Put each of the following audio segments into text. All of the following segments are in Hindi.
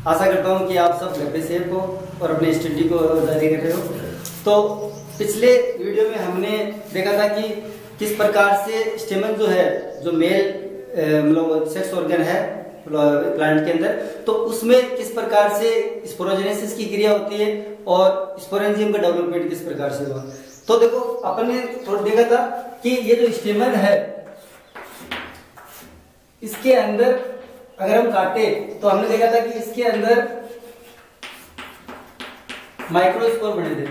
आशा करता हूँ कि आप सब घर पे सेफ हो और अपने स्टडी को जारी कर रहे हो। तो पिछले वीडियो में हमने देखा था कि किस प्रकार से स्टेमन जो है, जो मेल मतलब सेक्स ऑर्गन है प्लांट के अंदर, तो उसमें किस प्रकार से स्पोरोजेनेसिस की क्रिया होती है और स्पोरेंजियम का डेवलपमेंट किस प्रकार से हुआ। तो देखो अपन ने थोड़ा देखा था कि ये जो स्टेमन है, इसके अंदर अगर हम काटे तो हमने देखा था कि इसके अंदर माइक्रोस्पोर बने थे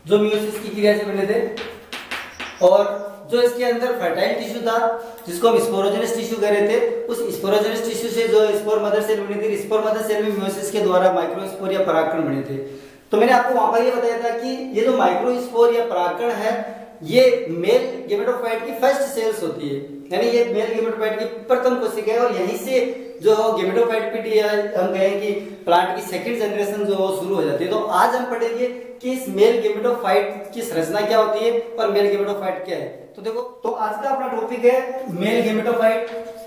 जो मियोसिस की क्रिया से बने थे, और जो इसके अंदर फर्टाइल टिश्यू था जिसको हम स्पोरोजेनस टिश्यू कह रहे थे, उस स्पोरोजेनस टिश्यू से जो स्पोर मदर सेल बनी थी, स्पोर मदर सेल में मियोसिस के द्वारा माइक्रोस्पोर या परागकण बने थे। तो मैंने आपको वहां पर ये बताया था कि ये जो माइक्रोस्पोर या परागकण है, ये मेल गेमेटोफाइट की फर्स्ट सेल्स होती है, यानी ये मेल गेमेटोफाइट की प्रथम कोशिका है, और यहीं से जो गेमेटोफाइट पीढ़ी या हम कहें कि प्लांट की सेकंड जनरेशन जो शुरू हो जाती है। तो आज हम पढ़ेंगे कि इस मेल गेमेटोफाइट की संरचना क्या होती है और मेल गेमेटोफाइट क्या है। तो देखो, तो आज का अपना टॉपिक है mail gametophyte.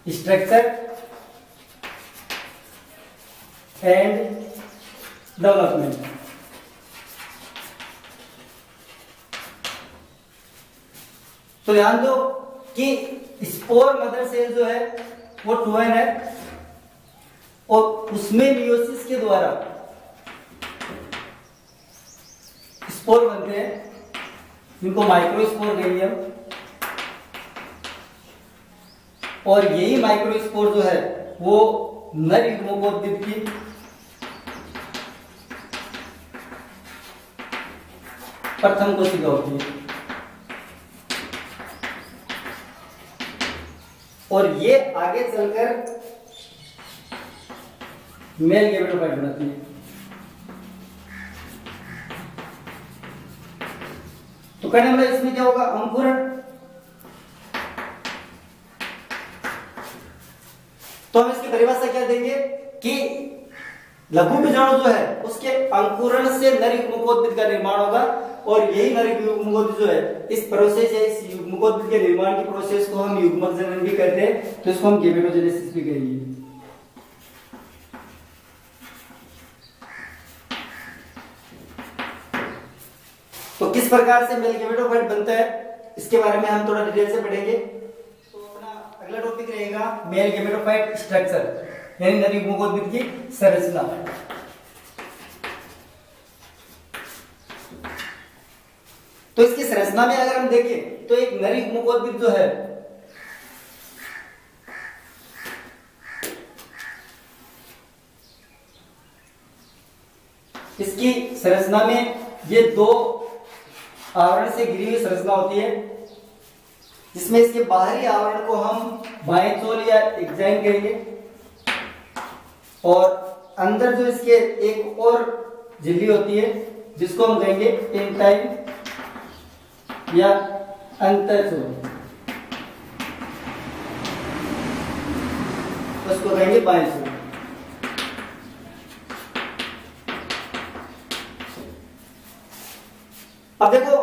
Structure and development. तो ध्यान दो कि स्पोर मदर सेल जो है वो 2n है, और उसमें मियोसिस के द्वारा स्पोर बनते हैं, जिनको माइक्रोस्पोर कहेंगे हम, और यही माइक्रोस्पोर जो है वो नर युग्मकोद्भिद की प्रथम कोशिका होती है, और ये आगे चलकर मेल गेमेटोफाइट बनाती है। तो कहने वाला इसमें क्या होगा, अंकुरण। तो हम इसकी परिभाषा क्या देंगे कि लघु बीजाणु जो है उसके अंकुरण से नर युग्मकोद्भिद का निर्माण होगा, और यही नर युग्मकोद्भिद जो है इस प्रोसेस या इस युग्मकोद्भिद के निर्माण की प्रोसेस को हम युग्मक जनन भी कहते हैं, तो इसको हम गेमेटोजेनेसिस भी कहेंगे। तो किस प्रकार से मेल गेमेटोफाइट बनता है इसके बारे में हम थोड़ा डिटेल से पढ़ेंगे। तो अपना अगला टॉपिक रहेगा मेल गेमेटोफाइट स्ट्रक्चर, यानी नर युग्मकोद्भिद की संरचना। तो इसकी संरचना में अगर हम देखें तो एक नर युग्मकोद्भिद जो है इसकी संरचना में ये दो आवरण से घिरी हुई संरचना होती है, जिसमें इसके बाहरी आवरण को हम बाएंचोल या एक्जाइन कहेंगे, और अंदर जो इसके एक और झिल्ली होती है जिसको हम कहेंगे एंटाइन या अंतःचोल, उसको कहेंगे बाएंचोल। अब देखो,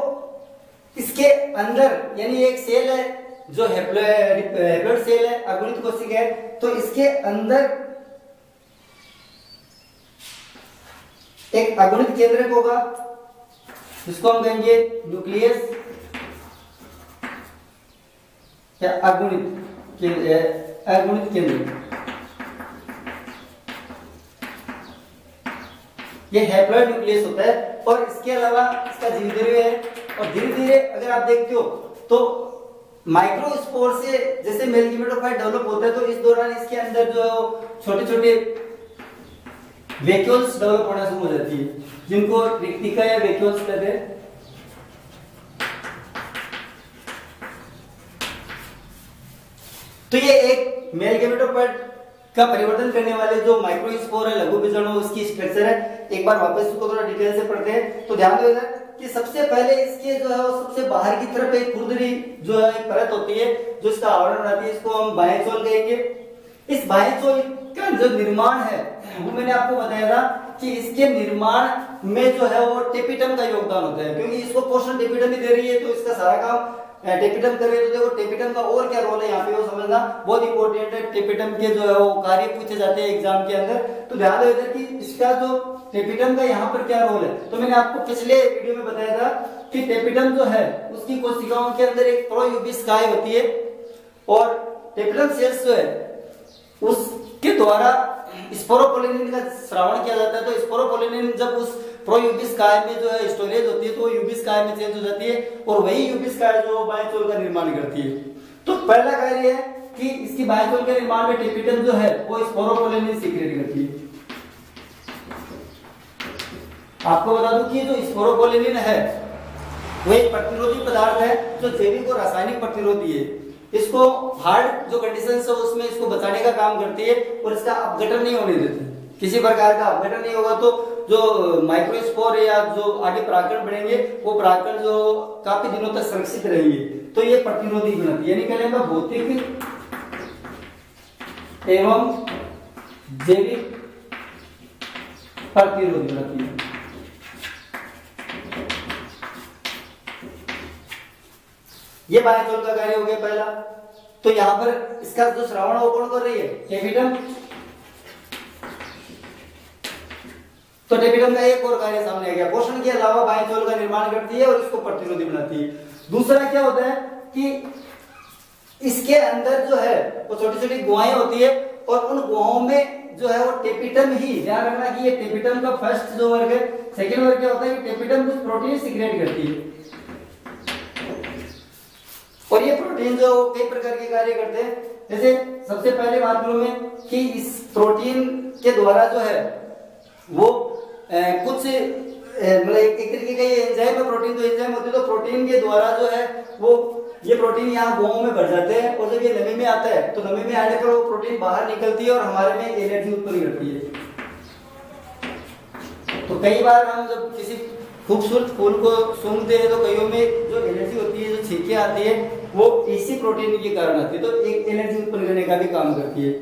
इसके अंदर यानी एक सेल है जो हैप्लॉइड सेल है, अगुणित कोशिका है, तो इसके अंदर एक अगुणित केंद्रक होगा जिसको हम कहेंगे न्यूक्लियस या अगुणित केंद्र। ये हैप्लॉइड न्यूक्लियस होता है, और इसके अलावा इसका जीवद्रव्य है, और धीरे धीरे अगर आप देखते हो तो माइक्रोस्पोर से जैसे मेल गेमेटोफाइट डेवलप होता है, तो इस दौरान इसके अंदर जो है छोटे छोटे वैक्यूल्स डेवलप होना शुरू हो जाती है, जिनको रिक्तिका या वैक्यूल्स कहते हैं। तो ये एक मेल गेमेटोफाइट का परिवर्तन करने वाले जो माइक्रोस्पोर है, लघु बीजाणु, उसकी स्ट्रक्चर है। एक बार वापस इसको थोड़ा डिटेल से पढ़ते हैं। तो ध्यान दो कि सबसे पहले इसके जो है वो सबसे बाहर की तरफ एक खुरदरी जो है एक परत होती है जो इसका आवरण बनाती है, इसको हम बाह्यचोल कहेंगे। इस बाह्यचोल का जो निर्माण है वो मैंने आपको बताया था कि इसके निर्माण में जो है वो टेपिटम का योगदान होता है, क्योंकि इसको पोषण टेपिटम ही दे रही है तो इसका सारा काम टेपिटम कर रही है। तो देखो टेपिटम का और क्या रोल है यहाँ पे वो समझना बहुत इंपॉर्टेंट है। टेपिटम के जो है वो कार्य पूछे जाते हैं एग्जाम के अंदर, तो ध्यान दो इधर कि इसका जो टेपिटम का यहाँ पर क्या रोल है। तो मैंने आपको पिछले वीडियो में बताया था कि टेपिटम जो है उसकी कोशिकाओं के अंदर एक प्रोयूबिस काय होती है और टेपिटम सेल्स जो है उसके द्वारा स्पोरोपोलिनिन का श्रावण किया जाता है। तो स्पोरोपोलिनिन जब उस प्रोयूबिस काय में जो है स्टोरेज होती है तो वो यूबिस काय में चेंज हो जाती है और वही यूबिस काय जो बायोचोल का निर्माण करती है। तो पहला कार्य है कि इसकी बायोचोल के निर्माण में टेपिटम जो है वो स्पोरोपोलिनिन सीक्रेट करती है। आपको बता दूं कि जो स्पोरोपोलिनिन है वो एक प्रतिरोधी पदार्थ है जो जैविक और रासायनिक प्रतिरोधी है। इसको हार्ड जो कंडीशंस है उसमें इसको बचाने का काम करती है और इसका अपघटन नहीं होने देती। किसी प्रकार का अपघटन नहीं होगा तो जो माइक्रोस्पोर या जो आगे परागकण बढ़ेंगे वो परागकण जो काफी दिनों तक सुरक्षित रहेंगे। तो ये प्रतिरोधी गुण है, यानी कहने का भौतिक एवं जैविक प्रतिरोधी होती है। ये बायोचोल का कार्य हो गया पहला। तो यहाँ पर इसका जो श्रावण वो कौन कर रही है? टेपिटम। तो टेपिटम का एक और कार्य सामने आ गया, पोषण के अलावा बायोचोल का निर्माण करती है और इसको प्रतिरोधी बनाती है। दूसरा क्या होता है कि इसके अंदर जो है वो छोटी छोटी गुहाएं होती है और उन गुहाओं में जो है वो टेपिटम ही, ध्यान रखना कि ये टेपिटम का फर्स्ट जो वर्ग है। सेकेंड वर्ग क्या होता है कि टेपिटम कुछ प्रोटीन सीक्रेट करती है और ये प्रोटीन जो कई प्रकार के कार्य करते हैं। जैसे सबसे पहले बात करूं मैं कि इस प्रोटीन के द्वारा जो है वो कुछ मतलब एक तरीके का ये एंजाइम है, प्रोटीन जो एंजाइम होती है तो प्रोटीन के द्वारा जो है वो ये प्रोटीन यहाँ गुहाओं में भर जाते हैं और जब ये नमी में आता है तो नमी में आने पर वो प्रोटीन बाहर निकलती है और हमारे में एनर्जी उत्पन्न करती है। तो कई बार हम जब किसी खूबसूरत फूल को सूंघते हैं तो कईयों में जो एनर्जी होती है, जो छींकें आती है वो इसी प्रोटीन के कारण आती है, तो एक एनर्जी उत्पन्न करने का भी काम करती है।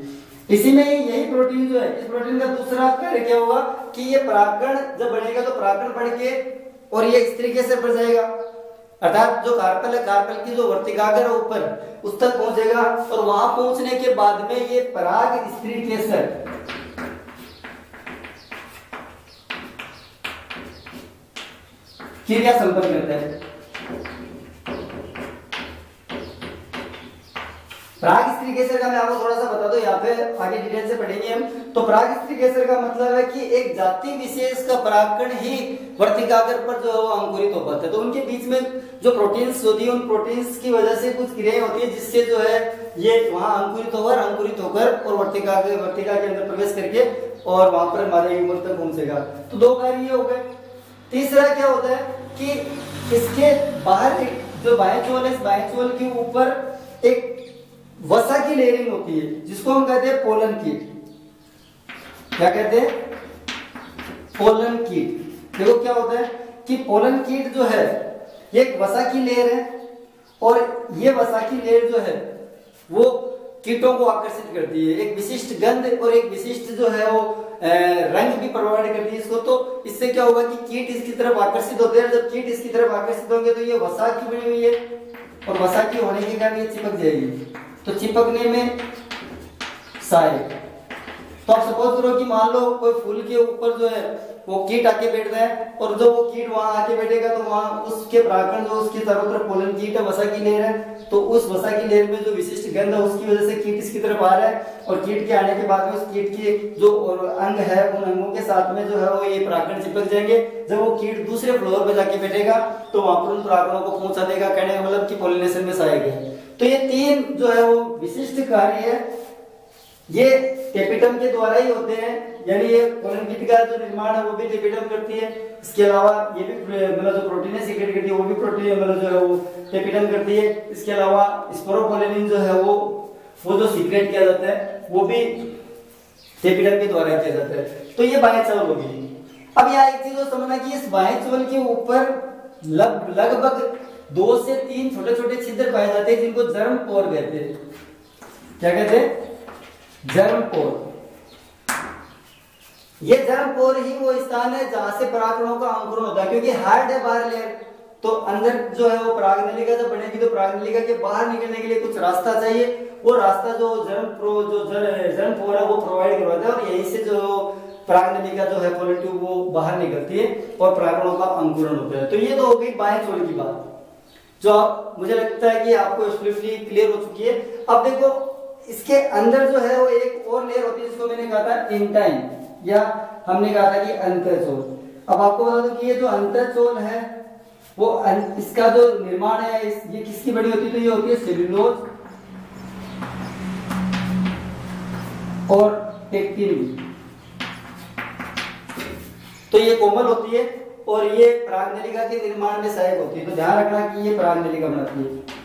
इसी में यही प्रोटीन जो है, इस प्रोटीन का दूसरा कार्य क्या होगा कि ये परागकण जब बढ़ेगा तो परागकण बढ़ के और ये इस तरीके से बढ़ जाएगा, अर्थात जो कार्पल है, कार्पल की जो वर्तिकाग्र है ऊपर उस तक पहुंचेगा और वहां पहुंचने के बाद में ये पराग स्त्री केसर क्रिया संपन्न करता है। पराग स्त्री केसर का मैं आपको थोड़ा सा बता दूं, यहाँ पे आगे डिटेल से पढ़ेंगे हम। तो पराग स्त्री केसर का मतलब है कि एक जाति विशेष का परागकण ही वर्तिकाग्र पर जो अंकुरित हो पाता है। तो उनके बीच में जो प्रोटीन्स होती है उन प्रोटीन्स की वजह से कुछ क्रियाएं होती है जिससे जो है ये वहां अंकुरित होकर और वर्तिका के अंदर प्रवेश करके और वहां पर हमारे ह्यूमन तक पहुंचेगा। तो दो कार्य ये हो गए। तीसरा क्या होता है कि इसके बाहर जो बायोचोल है, इस बायोचोल के ऊपर एक वसा की लेयरिंग होती है जिसको हम कहते हैं पोलन कीट। क्या कहते हैं? पोलन कीट। देखो क्या होता है कि पोलन कीट जो है ये एक वसा की लेयर है और ये वसा की लेयर जो है वो कीटों को आकर्षित करती है, एक विशिष्ट गंध और एक विशिष्ट जो है वो रंग भी प्रोवाइड करती है इसको। तो इससे क्या होगा कि कीट इसकी तरफ आकर्षित होते हैं। जब कीट इसकी तरफ आकर्षित होंगे तो ये वसा की बनी हुई है और वसा की होने के कारण ये चिपक जाएगी। तो चिपकने में सहायक। तो आप सपोज करो कि मान लो कोई फूल के ऊपर जो है वो कीट आके बैठ रहा है और जब वो कीट वहां आके बैठेगा तो वहां उसके परागकण जो उसके चारों तरफ पोलन कीट है, वसा की लेयर है, तो उस वसा की लेयर में जो विशिष्ट गंध है उसकी वजह से कीट इसकी तरफ आ रहा है और कीट के आने के बाद में उस कीट के जो अंग है उन अंगों के साथ में जो है वो ये परागकण चिपक जाएंगे। जब वो कीट दूसरे फ्लोर पे जाके बैठेगा तो वहां पर उन परागकणों को पहुंचा देगा, कहने का मतलब कि पॉलिनेशन में सहायक है। तो ये तीन जो है वो विशिष्ट कार्य है ये टेपिटम के द्वारा ही होते हैं, यानी ये पोलन कीट का जो निर्माण है वो भी टेपिटम करती है। इसके अलावा ये भी मतलब जो प्रोटीन है सीक्रेट करती है वो भी प्रोटीन मतलब जो है वो टेपिटम करती है। इसके अलावा स्पोरोपोलिनिन जो है वो जो सीक्रेट किया जाता है वो भी टेपिटम के द्वारा किया जाता है। तो ये बाह्यचोल होगी। अब यहाँ एक चीज को समझना कि इस बाह्यचोल के ऊपर लगभग 2 से 3 छोटे छोटे छिद्र पाए जाते हैं जिनको जर्म पोर कहते हैं। क्या कहते हैं? जर्म पोर। ये जर्म पोर ही वो स्थान है जहां से परागकणों का अंकुरण होता है, क्योंकि हार्ड है बाहर लेयर, तो अंदर जो है वो परागनलिका जब बनेगी तो परागनलिका के बाहर निकलने के लिए कुछ रास्ता चाहिए, वो रास्ता जो जर्म पोर है वो प्रोवाइड करवाता है, और यहीं से जो परागनलिका जो है पोलन ट्यूब वो बाहर निकलती है और परागकणों का अंकुरण होता है। तो ये तो हो गई बाएं छोर की बात, जो मुझे लगता है कि आपको एब्सोल्युटली क्लियर हो चुकी है। अब देखो इसके अंदर जो है वो एक और लेयर होती है जिसको मैंने कहा था इंटाइन, या हमने कहा था कि अंतःचोल। अब आपको बता दूं कि ये जो अंतःचोल है वो इसका जो निर्माण है ये किसकी बनी होती है, तो ये होती है सेल्यूलोज और टेक्टिन। तो ये कोमल होती है और ये परागनलिका के निर्माण में सहायक होती है, तो ध्यान रखना कि ये परागनलिका बनाती है।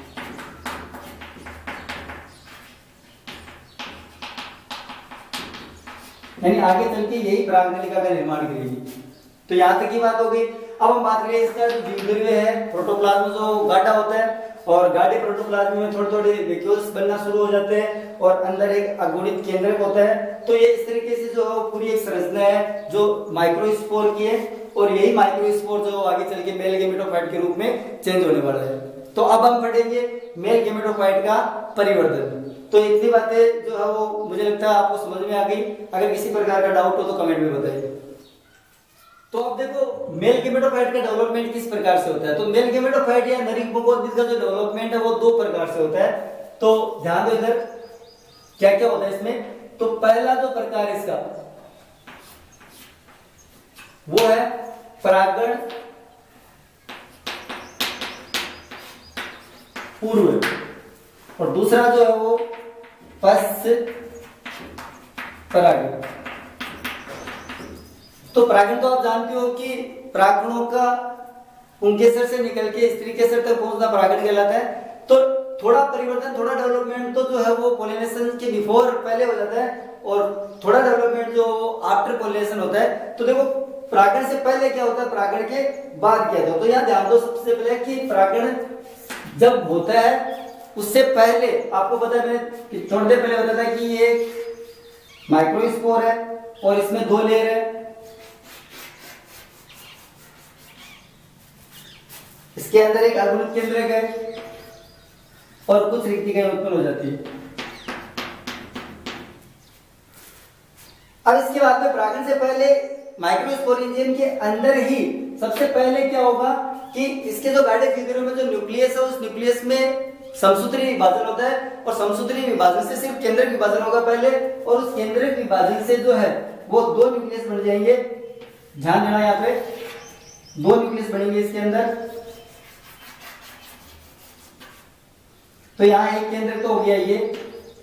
यानी आगे चल के यही परागनलिका का निर्माण करेगी। तो यहां तक की बात हो गई। अब हम बात करें इसका जो द्विध्रुवीय है प्रोटोप्लाज्म जो गाढ़ा होता है, और गाढ़े प्रोटोप्लाज्म में थोड़े थोड़े वैक्यूल्स बनना शुरू हो जाते हैं और अंदर एक अगुणित केंद्रक होता है। तो ये इस तरीके से जो पूरी एक संरचना है जो माइक्रोस्पोर की है, और यही माइक्रोस्पोर जो आगे चल के मेल गेमेटोफाइट के रूप में चेंज होने वाला है। तो अब हम पढ़ेंगे मेल गेमेटोफाइट का परिवर्तन। तो इतनी बातें जो है वो मुझे लगता है आपको समझ में आ गई। अगर किसी प्रकार का डाउट हो तो कमेंट में बताइए। तो अब देखो मेल गेमेटोफाइट का डेवलपमेंट किस प्रकार से होता है। तो मेल गेमेटोफाइट या नर युग्मकोद्भिद का जो डेवलपमेंट है वो दो प्रकार से होता है। तो ध्यान दो इधर क्या क्या होता है इसमें। तो पहला जो प्रकार इसका वो है परागण पूर्व, और दूसरा जो है वो पश्च परागण। तो परागण तो आप जानते हो कि परागकणों का पुंकेसर से निकल के स्त्री केसर तक पहुंचना परागण कहलाता है। तो थोड़ा परिवर्तन, थोड़ा डेवलपमेंट तो जो है वो पोलिनेशन के बिफोर पहले हो जाता है, और थोड़ा डेवलपमेंट जो आफ्टर पोलिनेशन होता है। तो देखो परागण से पहले क्या होता है, परागण के बाद क्या होता है। तो यहाँ ध्यान दो सबसे पहले कि परागण जब होता है उससे पहले आपको पता है, मैंने थोड़ी देर पहले बताया था कि ये माइक्रोस्पोर है और इसमें दो लेयर है। इसके अंदर एक अगुणित केंद्रक है और कुछ रिक्तिकाएं उत्पन्न हो जाती है। अब इसके बाद में परागण से पहले माइक्रोस्पोरेंजियम के अंदर ही सबसे पहले क्या होगा कि इसके जो गाढ़े फिगरों में जो न्यूक्लियस है उस न्यूक्लियस में समसूत्री विभाजन होता है, और समसूत्री विभाजन से सिर्फ केंद्रक विभाजन होगा पहले, और उस केंद्रक विभाजन से जो है वो दो न्यूक्लियस बन जाएंगे। ध्यान देना यहाँ पे दो न्यूक्लियस बनेंगे इसके अंदर। तो यहाँ एक केंद्र तो हो गया, ये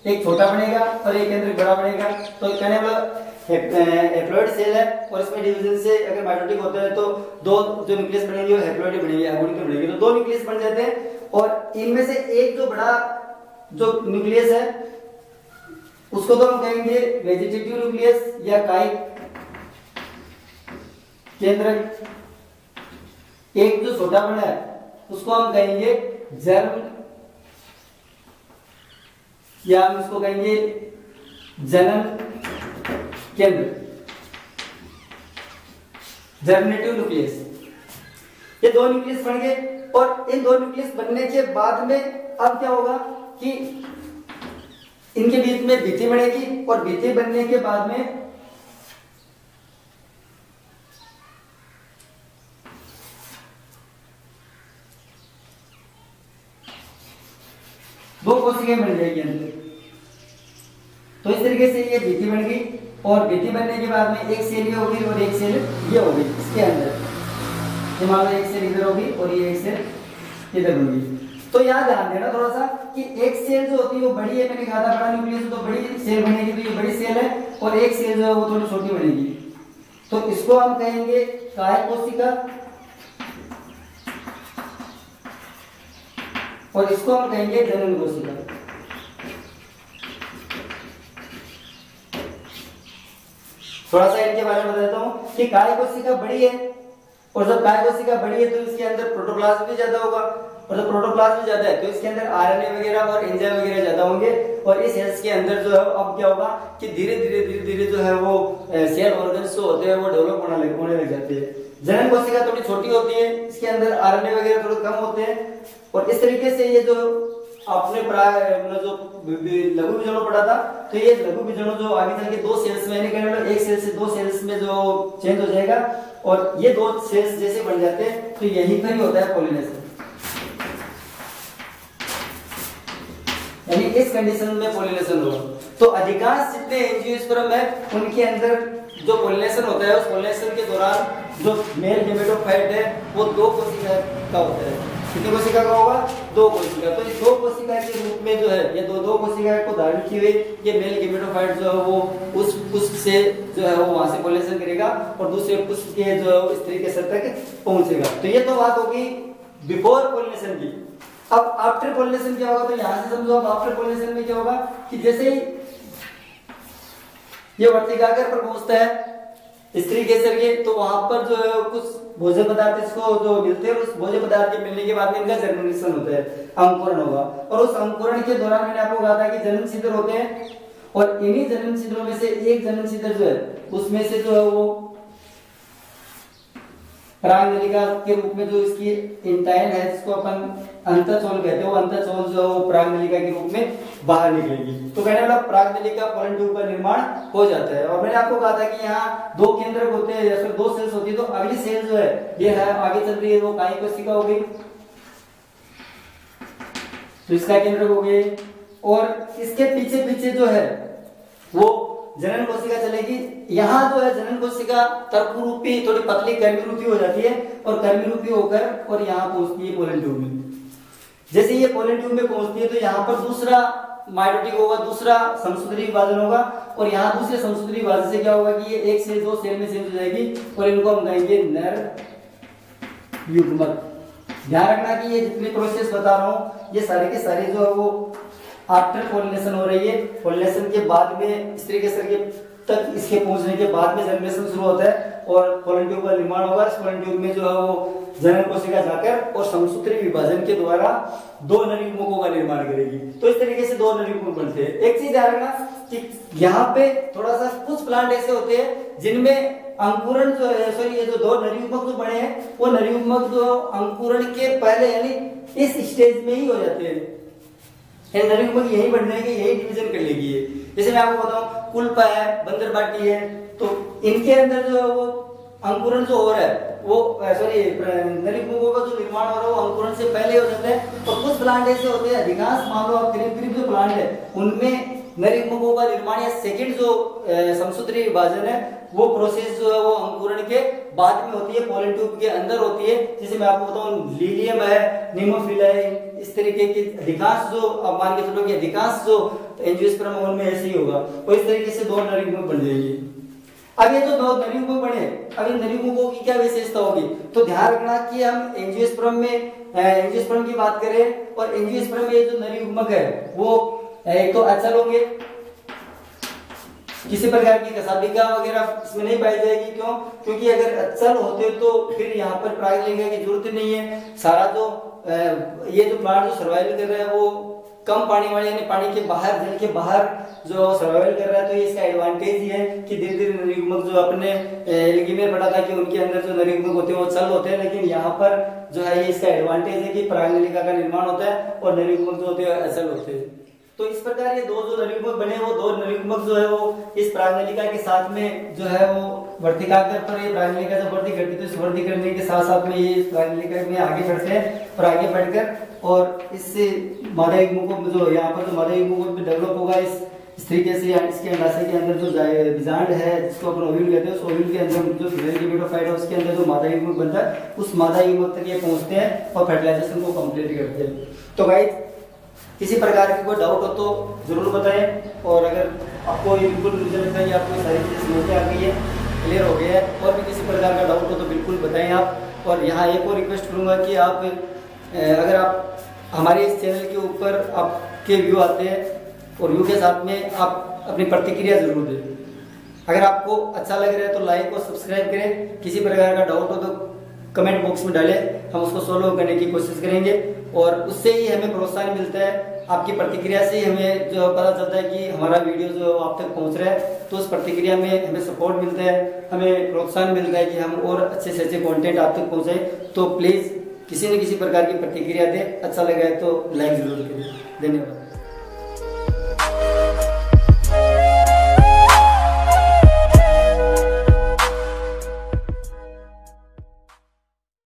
एक छोटा बनेगा और एक केंद्र बड़ा बनेगा। तो कहने वाला हैप्लॉइड सेल है, और इसमें डिवीजन से अगर माइटोटिक होता है तो दो जो न्यूक्लियस बनेंगे वो हैप्लॉइड बनेंगे, अगुणित बनेंगे। तो दो न्यूक्लियस बन जाते हैं, और इनमें से एक जो बड़ा जो न्यूक्लियस है उसको तो हम कहेंगे वेजिटेटिव न्यूक्लियस या कायिक केंद्रक। एक जो छोटा बड़ा है उसको हम कहेंगे जर्म, या हम इसको कहेंगे जनन केंद्र, जर्मिनेटिव न्यूक्लियस। ये दो न्यूक्लियस बन गए, और इन दो न्यूक्लियस बनने के बाद में अब क्या होगा कि इनके बीच में भित्ति बनेगी, और भित्ति बनने के बाद में दो कोशिकाएं बन जाएगी अंदर। तो इस तरीके से ये भित्ति बन गई, और भित्ति बनने के बाद में एक सेल ये होगी और एक सेल ये होगी इसके अंदर। मान लो एक सेल इधर होगी और ये एक सेल इधर होगी। तो यहाँ ध्यान देना थोड़ा सा कि एक सेल जो होती है वो बड़ी है, मैंने कहा था बड़ा न्यूक्लियस तो बड़ी सेल बनेगी, तो ये बड़ी सेल है, और एक सेल जो है वो थोड़ी छोटी बनेगी। तो इसको हम कहेंगे काय कोशिका, और इसको हम कहेंगे जनन कोशिका। थोड़ा सा इनके बारे में बताता हूं कि काय कोशिका बड़ी है, और जब काय कोशिका बड़ी है तो इसके अंदर प्रोटोप्लाज्म भी ज्यादा होगा, और जब प्रोटोप्लाज्म ज्यादा है तो इसके अंदर आरएनए वगैरह और एंजाइम वगैरह ज्यादा होंगे, और इस सेल्स के अंदर जो है अब क्या होगा कि धीरे धीरे जो है वो सेल ऑर्गन्स जो होते हैं वो डेवलप होने लग जाते हैं। जनन कोशिका थोड़ी छोटी होती है, इसके अंदर आरएनए वगैरह थोड़े कम होते हैं, और इस तरीके से ये जो आपने मतलब जो लघु बीजाणु पढ़ा था, तो ये लघु बीजाणु जो आगे चल के 2 सेल्स में एक सेल से 2 सेल्स में जो चेंज हो जाएगा, और ये 2 सेल्स जैसे बन जाते हैं तो यही पर ही होता है पॉलिनेशन। यानी इस कंडीशन में पॉलिनेशन होगा। तो अधिकांश जितने एंजियोस्पर्म है उनके अंदर जो पॉलिनेशन होता है, उस पॉलिनेशन के दौरान जो मेल गेमेटोफाइट है वो 2 कोशिका का होता है। कितनी कोशिका का होगा? 2 कोशिका। तो इस 2 कोशिका के रूप में जो है ये दो कोशिका को धारण किए हुए ये मेल गेमेटोफाइट जो है वो उस पुष्प से जो है वो वहां से पॉलिनेशन करेगा और दूसरे पुष्प के जो है स्त्री के सर तक पहुंचेगा। तो ये तो बात होगी बिफोर पॉलिनेशन की। अब आफ्टर पॉलिनेशन क्या होगा? तो यहां से समझो अब आफ्टर पॉलिनेशन में क्या होगा कि जैसे ही ये वर्तिकाग्र पर पहुंचता है स्त्री के जरिए, तो वहां पर जो है कुछ भोज्य पदार्थ इसको जो मिलते हैं, उस भोज्य पदार्थ के मिलने के बाद में इनका जर्मिनेशन होता है, अंकुरण होगा। और उस अंकुरण के दौरान मैंने आपको कहा था कि जनन छिद्र होते हैं, और इन्हीं जनन छिद्रों में से एक जनन छिद्र जो है उसमें से जो है वो परागनलिका के रूप में जो इसकी इंटाइन है जिसको अपन अंतःचोल कहते हैं, वो अंतःचोल जो परागनलिका के रूप में बाहर निकलेगी। तो कहने वाला परागनलिका पोलन ट्यूब का निर्माण हो जाता है। और मैंने आपको कहा था कि यहाँ 2 केंद्रक होते हैं या फिर 2 सेल्स होती है, तो अगली सेल जो है ये है आगे चल रही है वो काय कोशिका हो गई, तो इसका केंद्रक हो गई, और इसके पीछे पीछे जो है वो जनन कोशिका चलेगी। यहाँ जो है जनन कोशिका तर्कु रूपी थोड़ी पतली कर्मी रूपी हो जाती है, और कर्मी रूपी होकर और यहाँ पहुंचती है पोलन ट्यूब में। जैसे ये पोलन ट्यूब में पहुंचती है तो यहाँ पर दूसरा माइटोटिक होगा, दूसरा समसूत्री विभाजन होगा, और यहाँ दूसरे समसूत्री विभाजन से क्या होगा कि ये 1 से 2 सेल में चेंज हो जाएगी, और इनको हम कहेंगे नर युग्मक। ध्यान रखना कि ये जितने प्रोसेस बता रहा हूँ ये सारे के सारे जो है वो आफ्टर पॉलिनेशन हो रही है। पॉलिनेशन के बाद में स्त्री के सर के तक इसके पहुंचने के बाद में जर्मिनेशन शुरू होता है और पोलन ट्यूब का निर्माण होगा। इस पोलन ट्यूब में जो है वो जनन कोशिका जाकर और समसूत्री विभाजन के द्वारा 2 नर युग्मकों का निर्माण करेगी। तो इस तरीके से 2 नर युग्मक बनते हैं। एक चीज ध्यान रखना कि यहाँ पे थोड़ा सा कुछ प्लांट ऐसे होते हैं जिनमें अंकुरण जो है, सॉरी ये जो 2 नर युग्मक जो बने हैं वो नर युग्मक जो अंकुरण के पहले यानी इस स्टेज में ही हो जाते हैं। नर युग्मक यही बन जाएंगे, यही डिवीजन कर लेगी। जैसे मैं आपको बताऊं कुल्पा है, बंदर बाटी है, तो इनके अंदर जो है वो अंकुरण जो हो रहा है वो सॉरी नर युग्मकों का जो निर्माण हो रहा है वो अंकुरण से पहले हो जाता है। और कुछ प्लांट ऐसे होते हैं, अधिकांश मामलों में करीब जो प्लांट है उनमें नर युग्मकों का निर्माण या सेकंड जो समसूत्री विभाजन है वो प्रोसेस जो है वो अंकुरण के बाद में होती है, पोलन ट्यूब के अंदर होती है। जैसे मैं आपको बताऊं लीलियम है, निमोफिला है, इस तरीके के अधिकांश जो आप मान के चलो कि अधिकांश जो एंजियोस्पर्म उनमें ऐसे ही होगा। और इस तरीके से 2 नर युग्मक बन जाएगी। अब ये जो 2 नर युग्मक बने, अब इन नर युग्मकों की क्या विशेषता होगी? तो ध्यान रखना कि हम एंजियोस्पर्म में एंजियोस्पर्म की बात करें और एंजियोस्पर्म में जो नर युग्मक है वो एक तो अचल होंगे, किसी प्रकार की कसाबिका वगैरह इसमें नहीं पाई जाएगी। क्यों? क्योंकि अगर अचल होते तो फिर यहाँ पर परागलिंगा की जरूरत नहीं है। सारा जो ये जो प्लांट जो सर्वाइवल कर रहा है वो कम पानी वाले यानी पानी के बाहर, जल के बाहर जो सर्वाइवल कर रहा है, तो ये इसका एडवांटेज ही है कि धीरे धीरे नर युग्मक जो अपने एल्गी में पढ़ा था कि उनके अंदर जो नर युग्मक होते हैं वो चल होते हैं, लेकिन यहाँ पर जो है ये इसका एडवांटेज है कि परागलिंगा का निर्माण होता है और नर युग्मक जो होते हैं अचल होते हैं। तो इस प्रकार ये 2 जो नर युग्मक बने वो 2 नर युग्मक जो है वो इस परागनलिका के साथ में जो है वो वर्तिकाग्र पर ये परागनलिका जब वृद्धि करती है तो इस वृद्धि करने के साथ साथ में ये इस परागनलिका में आगे बढ़ते हैं और आगे बढ़कर और इससे मादा युग्मकों जो यहाँ पर जो मादा युग्मकों में डेवलप होगा इस तरीके से इसके अंडाशय के अंदर जो बीजांड है जिसको अपन ओव्यूल कहते हैं, उस ओव्यूल के अंदर जो फीमेल गेमेटोफाइट है उसके अंदर जो मादा युग्मक बनता है उस मादा युग्मक तक ये पहुंचते हैं और फर्टिलाइजेशन को कंप्लीट करते हैं। तो गाइस किसी प्रकार की कोई डाउट हो तो जरूर बताएं, और अगर आपको ये बिल्कुल मुझे लगता है कि आपको सारी चीज़ें समझ में आ गई है, क्लियर हो गया है, और भी किसी प्रकार का डाउट हो तो बिल्कुल बताएं आप। और यहाँ एक और रिक्वेस्ट करूँगा कि आप अगर आप हमारे इस चैनल के ऊपर आपके व्यू आते हैं और व्यू के साथ में आप अपनी प्रतिक्रिया जरूर दें। अगर आपको अच्छा लग रहा है तो लाइक और सब्सक्राइब करें। किसी प्रकार का डाउट हो तो कमेंट बॉक्स में डालें, हम उसको सॉल्व करने की कोशिश करेंगे। और उससे ही हमें प्रोत्साहन मिलता है। आपकी प्रतिक्रिया से ही हमें जो पता चलता है कि हमारा वीडियो जो आप तक पहुंच रहा है, तो उस प्रतिक्रिया में हमें सपोर्ट मिलता है, हमें प्रोत्साहन मिलता है कि हम और अच्छे से अच्छे कंटेंट आप तक पहुंचाएं। तो प्लीज़ किसी न किसी प्रकार की प्रतिक्रिया दें, अच्छा लगा है तो लाइक जरूर करें। धन्यवाद।